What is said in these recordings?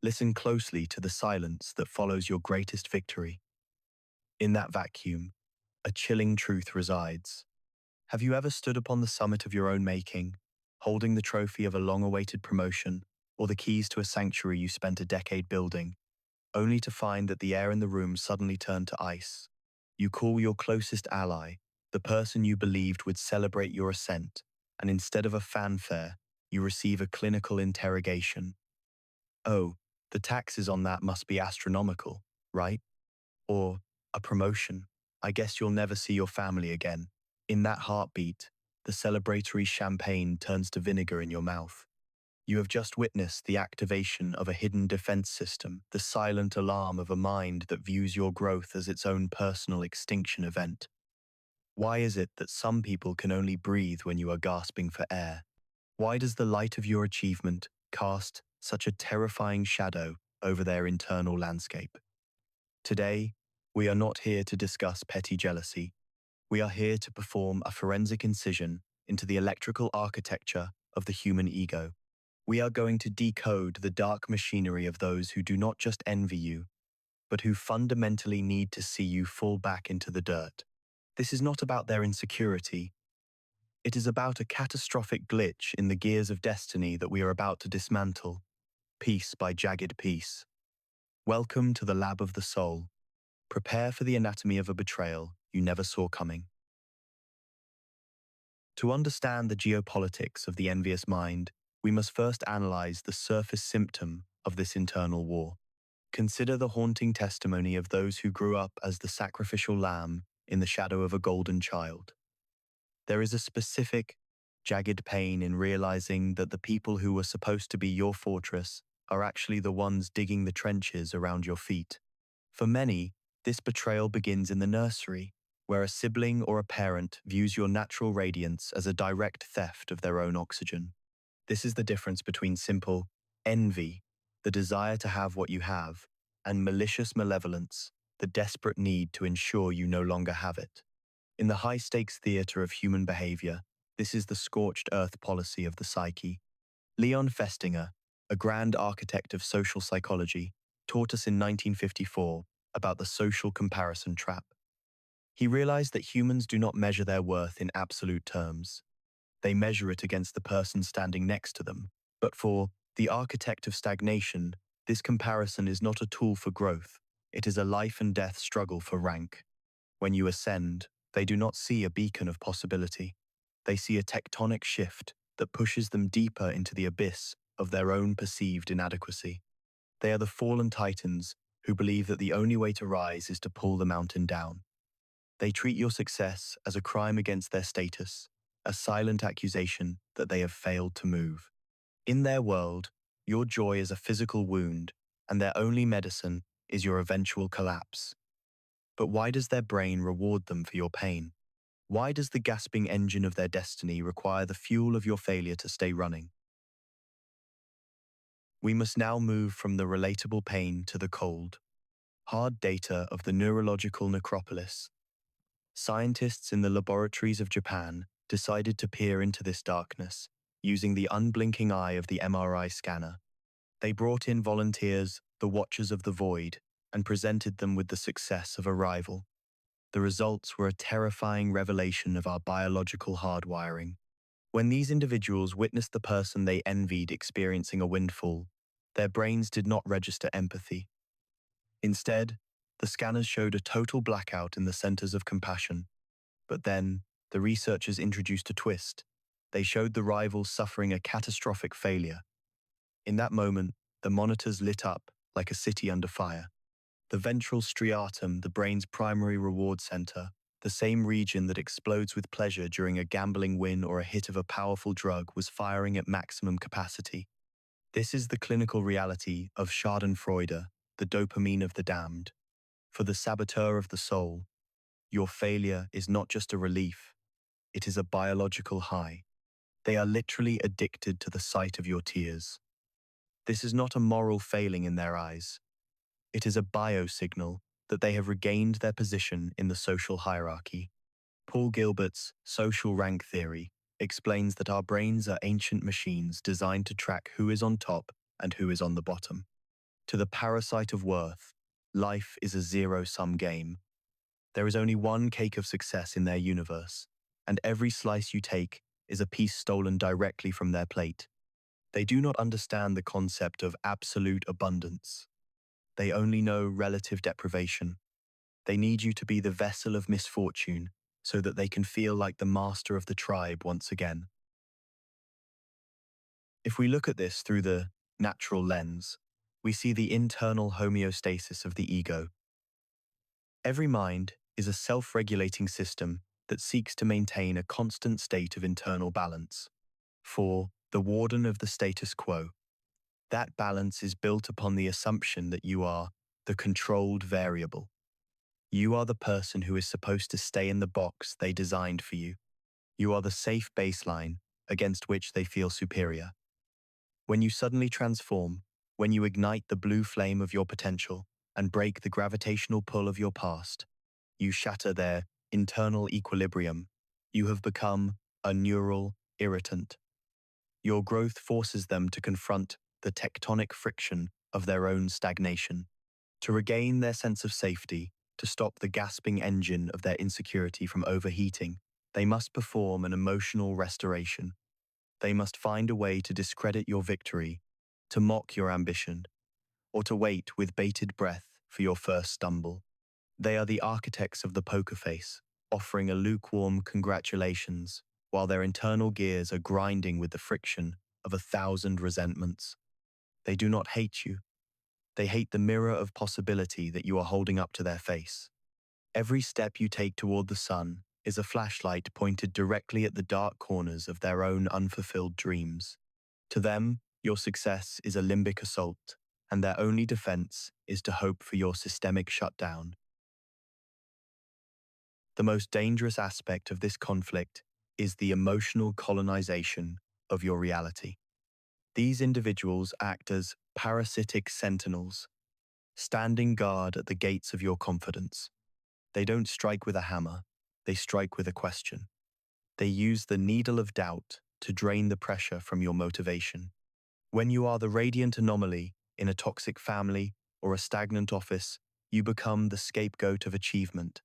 Listen closely to the silence that follows your greatest victory. In that vacuum, a chilling truth resides. Have you ever stood upon the summit of your own making, holding the trophy of a long-awaited promotion or the keys to a sanctuary you spent a decade building, only to find that the air in the room suddenly turned to ice? You call your closest ally, the person you believed would celebrate your ascent, and instead of a fanfare, you receive a clinical interrogation. Oh, the taxes on that must be astronomical, right? Or, a promotion. I guess you'll never see your family again. In that heartbeat, the celebratory champagne turns to vinegar in your mouth. You have just witnessed the activation of a hidden defense system, the silent alarm of a mind that views your growth as its own personal extinction event. Why is it that some people can only breathe when you are gasping for air? Why does the light of your achievement cast such a terrifying shadow over their internal landscape? Today, we are not here to discuss petty jealousy. We are here to perform a forensic incision into the electrical architecture of the human ego. We are going to decode the dark machinery of those who do not just envy you, but who fundamentally need to see you fall back into the dirt. This is not about their insecurity. It is about a catastrophic glitch in the gears of destiny that we are about to dismantle, piece by jagged piece. Welcome to the lab of the soul. Prepare for the anatomy of a betrayal you never saw coming. To understand the geopolitics of the envious mind, we must first analyze the surface symptom of this internal war. Consider the haunting testimony of those who grew up as the sacrificial lamb in the shadow of a golden child. There is a specific, jagged pain in realizing that the people who were supposed to be your fortress are actually the ones digging the trenches around your feet. For many, this betrayal begins in the nursery, where a sibling or a parent views your natural radiance as a direct theft of their own oxygen. This is the difference between simple envy, the desire to have what you have, and malicious malevolence, the desperate need to ensure you no longer have it. In the high-stakes theater of human behavior, this is the scorched earth policy of the psyche. Leon Festinger, a grand architect of social psychology, taught us in 1954 about the social comparison trap. He realized that humans do not measure their worth in absolute terms. They measure it against the person standing next to them. But for the architect of stagnation, this comparison is not a tool for growth. It is a life and death struggle for rank. When you ascend, they do not see a beacon of possibility. They see a tectonic shift that pushes them deeper into the abyss of their own perceived inadequacy. They are the fallen titans who believe that the only way to rise is to pull the mountain down. They treat your success as a crime against their status, a silent accusation that they have failed to move. In their world, your joy is a physical wound, and their only medicine is your eventual collapse. But why does their brain reward them for your pain? Why does the gasping engine of their destiny require the fuel of your failure to stay running? We must now move from the relatable pain to the cold, hard data of the neurological necropolis. Scientists in the laboratories of Japan decided to peer into this darkness using the unblinking eye of the MRI scanner. They brought in volunteers, the Watchers of the Void, and presented them with the success of a rival. The results were a terrifying revelation of our biological hardwiring. When these individuals witnessed the person they envied experiencing a windfall, their brains did not register empathy. Instead, the scanners showed a total blackout in the centers of compassion. But then, the researchers introduced a twist. They showed the rivals suffering a catastrophic failure. In that moment, the monitors lit up like a city under fire. The ventral striatum, the brain's primary reward center, the same region that explodes with pleasure during a gambling win or a hit of a powerful drug, was firing at maximum capacity. This is the clinical reality of Schadenfreude, the dopamine of the damned. For the saboteur of the soul, your failure is not just a relief, it is a biological high. They are literally addicted to the sight of your tears. This is not a moral failing in their eyes. It is a biosignal that they have regained their position in the social hierarchy. Paul Gilbert's social rank theory explains that our brains are ancient machines designed to track who is on top and who is on the bottom. To the parasite of worth, life is a zero-sum game. There is only one cake of success in their universe, and every slice you take is a piece stolen directly from their plate. They do not understand the concept of absolute abundance. They only know relative deprivation. They need you to be the vessel of misfortune so that they can feel like the master of the tribe once again. If we look at this through the natural lens, we see the internal homeostasis of the ego. Every mind is a self-regulating system that seeks to maintain a constant state of internal balance. For the warden of the status quo, that balance is built upon the assumption that you are the controlled variable. You are the person who is supposed to stay in the box they designed for you. You are the safe baseline against which they feel superior. When you suddenly transform, when you ignite the blue flame of your potential and break the gravitational pull of your past, you shatter their internal equilibrium. You have become a neural irritant. Your growth forces them to confront the tectonic friction of their own stagnation. To regain their sense of safety, to stop the gasping engine of their insecurity from overheating, they must perform an emotional restoration. They must find a way to discredit your victory, to mock your ambition, or to wait with bated breath for your first stumble. They are the architects of the poker face, offering a lukewarm congratulations, while their internal gears are grinding with the friction of 1,000 resentments. They do not hate you. They hate the mirror of possibility that you are holding up to their face. Every step you take toward the sun is a flashlight pointed directly at the dark corners of their own unfulfilled dreams. To them, your success is a limbic assault, and their only defense is to hope for your systemic shutdown. The most dangerous aspect of this conflict is the emotional colonization of your reality. These individuals act as parasitic sentinels, standing guard at the gates of your confidence. They don't strike with a hammer, they strike with a question. They use the needle of doubt to drain the pressure from your motivation. When you are the radiant anomaly in a toxic family or a stagnant office, you become the scapegoat of achievement.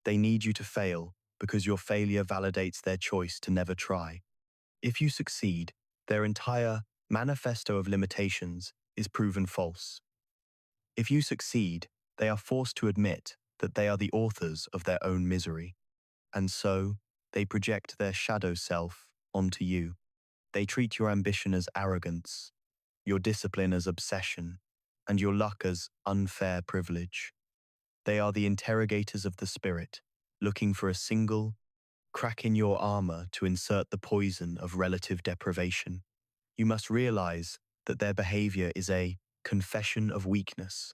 They need you to fail because your failure validates their choice to never try. If you succeed, their entire manifesto of limitations is proven false. If you succeed, they are forced to admit that they are the authors of their own misery. And so, they project their shadow self onto you. They treat your ambition as arrogance, your discipline as obsession, and your luck as unfair privilege. They are the interrogators of the spirit, looking for a single crack in your armor to insert the poison of relative deprivation. You must realize that their behavior is a confession of weakness.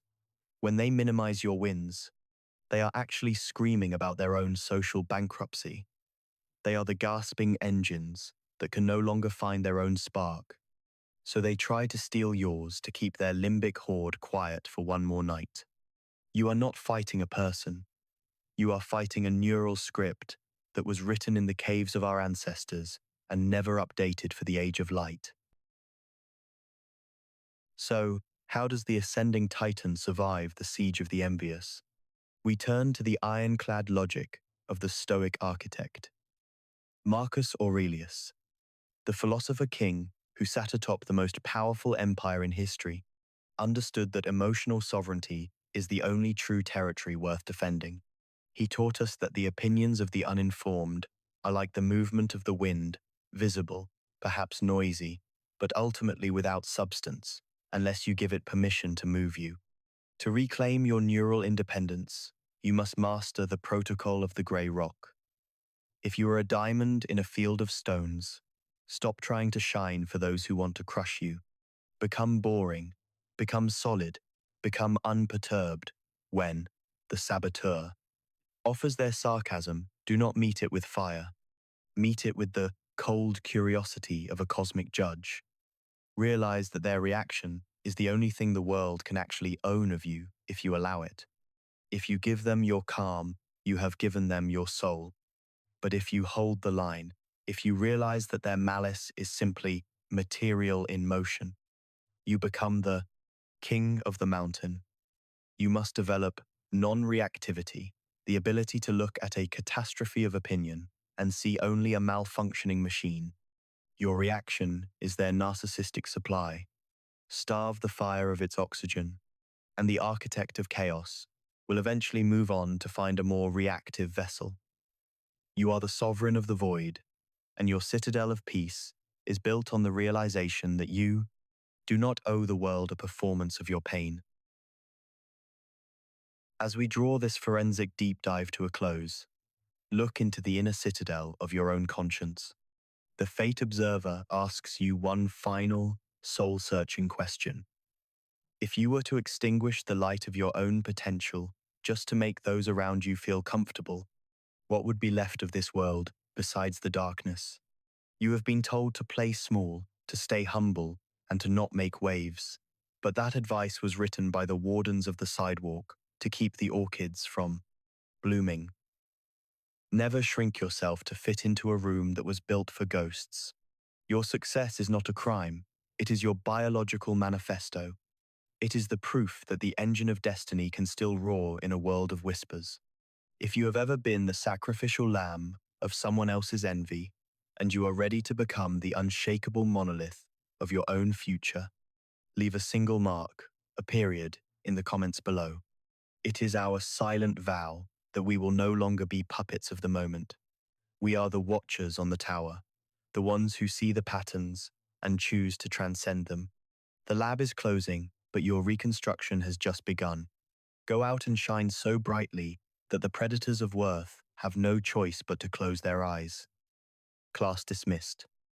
When they minimize your wins, they are actually screaming about their own social bankruptcy. They are the gasping engines that can no longer find their own spark. So they try to steal yours to keep their limbic horde quiet for one more night. You are not fighting a person. You are fighting a neural script that was written in the caves of our ancestors and never updated for the age of light. So, how does the ascending titan survive the siege of the envious? We turn to the ironclad logic of the Stoic architect. Marcus Aurelius, the philosopher king who sat atop the most powerful empire in history, understood that emotional sovereignty is the only true territory worth defending. He taught us that the opinions of the uninformed are like the movement of the wind, visible, perhaps noisy, but ultimately without substance, unless you give it permission to move you. To reclaim your neural independence, you must master the protocol of the grey rock. If you are a diamond in a field of stones, stop trying to shine for those who want to crush you. Become boring, become solid, become unperturbed when the saboteur offers their sarcasm. Do not meet it with fire. Meet it with the cold curiosity of a cosmic judge. Realize that their reaction is the only thing the world can actually own of you if you allow it. If you give them your calm, you have given them your soul. But if you hold the line, if you realize that their malice is simply material in motion, you become the King of the mountain. You must develop non-reactivity, the ability to look at a catastrophe of opinion and see only a malfunctioning machine. Your reaction is their narcissistic supply. Starve the fire of its oxygen, and the architect of chaos will eventually move on to find a more reactive vessel. You are the sovereign of the void, and your citadel of peace is built on the realization that you do not owe the world a performance of your pain. As we draw this forensic deep dive to a close, look into the inner citadel of your own conscience. The Fate Observer asks you one final, soul-searching question. If you were to extinguish the light of your own potential just to make those around you feel comfortable, what would be left of this world besides the darkness? You have been told to play small, to stay humble, and to not make waves. But that advice was written by the wardens of the sidewalk to keep the orchids from blooming. Never shrink yourself to fit into a room that was built for ghosts. Your success is not a crime. It is your biological manifesto. It is the proof that the engine of destiny can still roar in a world of whispers. If you have ever been the sacrificial lamb of someone else's envy, and you are ready to become the unshakable monolith of your own future, leave a single mark, a period, in the comments below. It is our silent vow that we will no longer be puppets of the moment. We are the watchers on the tower, the ones who see the patterns and choose to transcend them. The lab is closing, but your reconstruction has just begun. Go out and shine so brightly that the predators of worth have no choice but to close their eyes. Class dismissed.